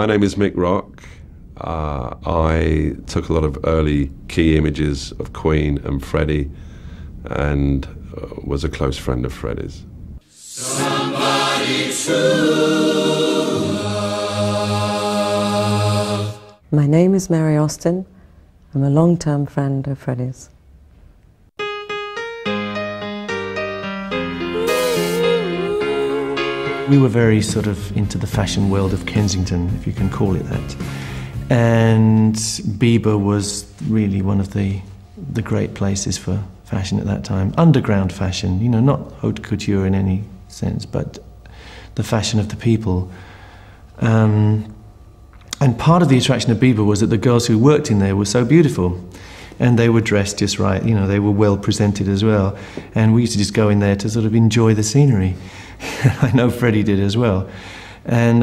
My name is Mick Rock. I took a lot of early key images of Queen and Freddie, and was a close friend of Freddie's. Somebody to love. My name is Mary Austin. I'm a long-term friend of Freddie's. We were very sort of into the fashion world of Kensington, if you can call it that. And Bieber was really one of the great places for fashion at that time. Underground fashion, you know, not haute couture in any sense, but the fashion of the people. And part of the attraction of Bieber was that the girls who worked in there were so beautiful. And they were dressed just right, you know, they were well presented as well. And we used to just go in there to sort of enjoy the scenery. I know Freddie did as well. And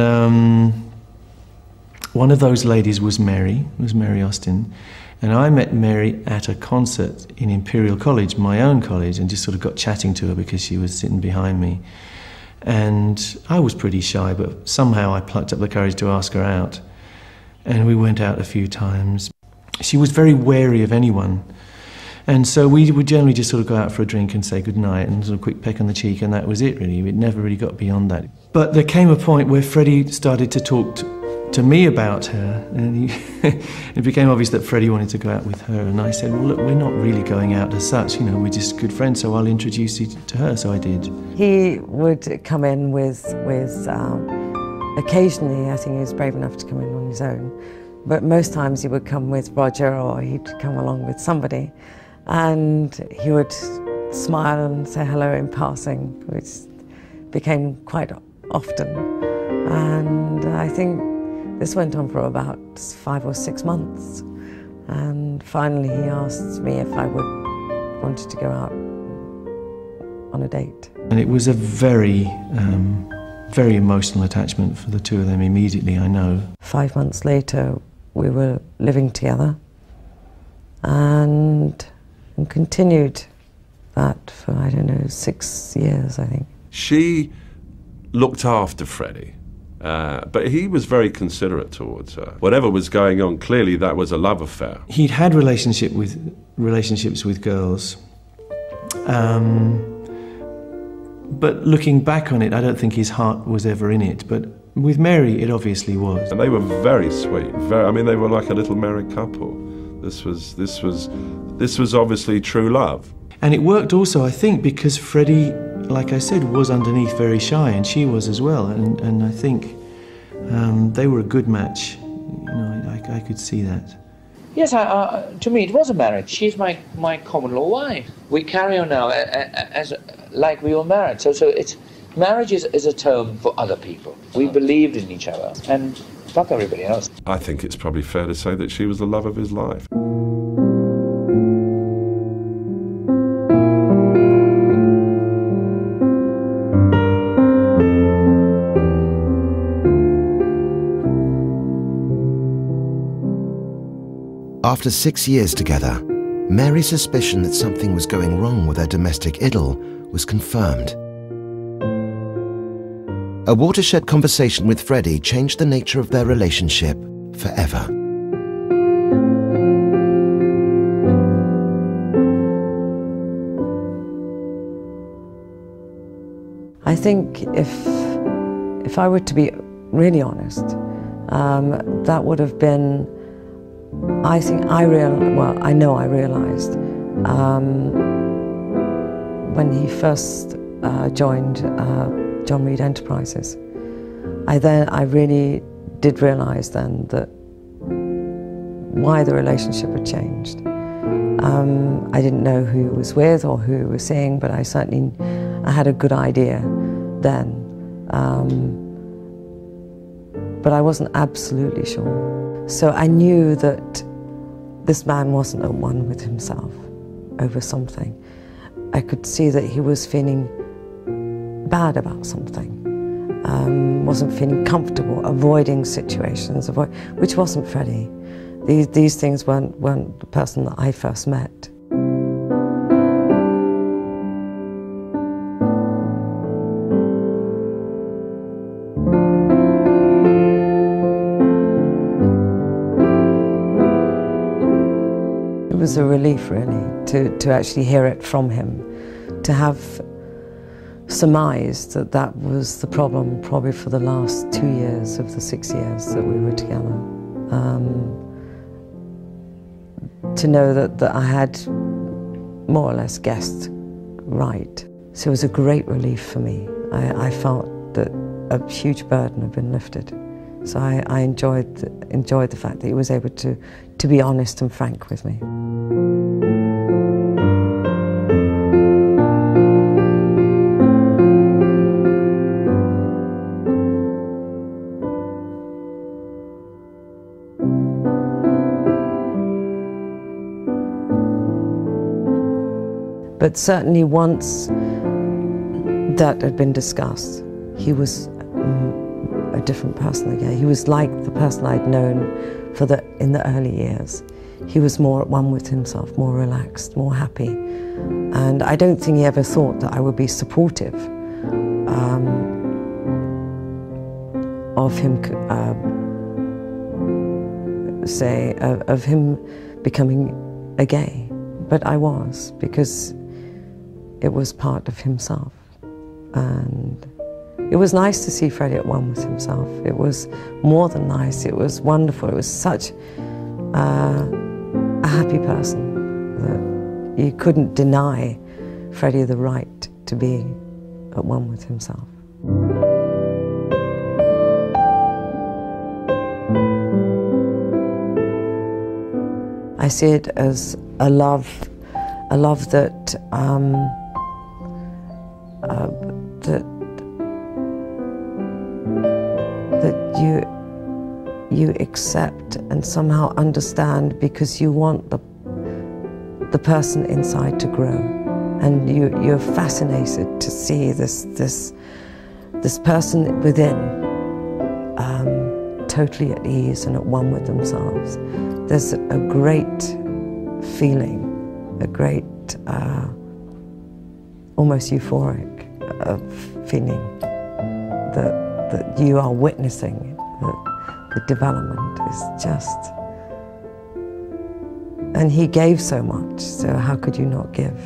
one of those ladies was Mary Austin. And I met Mary at a concert in Imperial College, my own college, and just sort of got chatting to her because she was sitting behind me. And I was pretty shy, but somehow I plucked up the courage to ask her out. And we went out a few times. She was very wary of anyone. And so we would generally just sort of go out for a drink and say goodnight and sort of quick peck on the cheek, and that was it really. It never really got beyond that. But there came a point where Freddie started to talk to me about her, and it became obvious that Freddie wanted to go out with her, and I said, well look, we're not really going out as such, you know, we're just good friends, so I'll introduce you to her, so I did. He would come in with occasionally, I think he was brave enough to come in on his own, but most times he would come with Roger, or he'd come along with somebody, and he would smile and say hello in passing, which became quite often. And I think this went on for about 5 or 6 months. And finally he asked me if I wanted to go out on a date. And it was a very, very emotional attachment for the two of them immediately, I know. 5 months later, we were living together and continued that for, I don't know, 6 years, I think. She looked after Freddie, but he was very considerate towards her. Whatever was going on, clearly that was a love affair. He'd had relationships with girls, but looking back on it, I don't think his heart was ever in it, but with Mary, it obviously was. And they were very sweet. I mean, they were like a little married couple. This was obviously true love. And it worked also, I think, because Freddie, like I said, was underneath very shy, and she was as well. And I think they were a good match. You know, I could see that. Yes, to me it was a marriage. She's my common law wife. We carry on now as like we were married. So it's marriage is a term for other people. We believed in each other, and fuck everybody else. I think it's probably fair to say that she was the love of his life. After 6 years together, Mary's suspicion that something was going wrong with her domestic idyll was confirmed. A watershed conversation with Freddie changed the nature of their relationship forever. I think if I were to be really honest, that would have been, I know I realized when he first joined John Reed Enterprises. I really did realize then that why the relationship had changed. I didn't know who he was with or who he was seeing, but I had a good idea then. But I wasn't absolutely sure. So I knew that this man wasn't at one with himself over something. I could see that he was feeling bad about something, wasn't feeling comfortable, avoiding situations, which wasn't Freddie. These things weren't the person that I first met. was a relief, really, to actually hear it from him, to have surmised that that was the problem probably for the last 2 years of the 6 years that we were together. To know that I had more or less guessed right. So it was a great relief for me. I felt that a huge burden had been lifted. So I enjoyed the fact that he was able to be honest and frank with me. But certainly once that had been discussed, he was a different person again. He was like the person I'd known in the early years. He was more at one with himself, more relaxed, more happy. And I don't think he ever thought that I would be supportive of him, of him becoming a gay. But I was, because it was part of himself. And it was nice to see Freddie at one with himself. It was more than nice, it was wonderful. It was such a happy person that you couldn't deny Freddie the right to be at one with himself. I see it as a love that you accept and somehow understand, because you want the person inside to grow, and you're fascinated to see this person within totally at ease and at one with themselves. There's a great feeling, a great almost euphoric feeling that you are witnessing. The development is just, and he gave so much, so how could you not give?